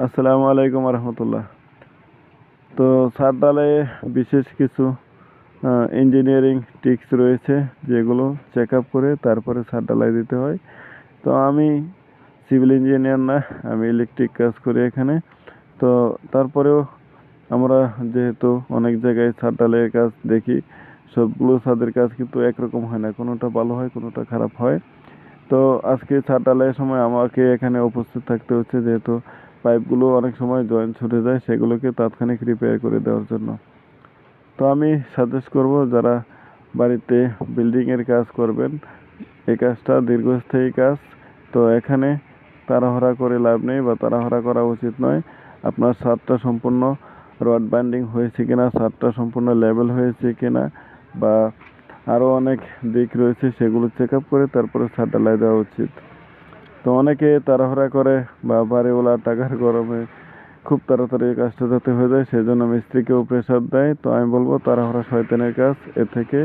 আসসালামু আলাইকুম রহমতুল্লাহ। তো ছাদ ঢালাইয়ে বিশেষ কিছু ইঞ্জিনিয়ারিং ট্রিক্স রয়েছে, যেগুলো চেক আপ করে তারপরে ছাদ ঢালাই দিতে হয়। তো আমি সিভিল ইঞ্জিনিয়ার না, আমি ইলেকট্রিক কাজ করি এখানে। তো তারপরেও আমরা যেহেতু অনেক জায়গায় ছাদ ঢালাইয়ের কাজ দেখি, সবগুলো ছাদের কাজ কিন্তু একরকম হয় না, কোনোটা ভালো হয় কোনোটা খারাপ হয়। তো আজকে ছাদ ঢালাইয়ের সময় আমাকে এখানে উপস্থিত থাকতে হচ্ছে, যেহেতু পাইপগুলো অনেক সময় জয়েন্ট ছুটে যায়, সেগুলোকে তাৎক্ষণিক রিপেয়ার করে দেওয়ার জন্য। তো আমি সাজেস্ট করব, যারা বাড়িতে বিল্ডিংয়ের কাজ করবেন, এই কাজটা দীর্ঘস্থায়ী কাজ। তো এখানে তাড়াহুড়া করে লাভ নেই বা তাড়াহুড়া করা উচিত নয়। আপনার ছাদটা সম্পূর্ণ রড বাইন্ডিং হয়েছে কিনা, ছাদটা সম্পূর্ণ লেভেল হয়েছে কিনা, বা আরও অনেক দিক রয়েছে, সেগুলো চেক আপ করে তারপরে ছাদ ঢালাই দেওয়া উচিত। তো অনেকে তাড়াহুড়া করে বা বাড়িওয়ালা টাকার গরমে খুব তাড়াতাড়ি কাজটা যাতে হয়ে যায়, সেই জন্য মিস্ত্রিকেও প্রেশার দেয়। তো আমি বলবো, তাড়াহুড়া শয়তানের কাজ, এর থেকে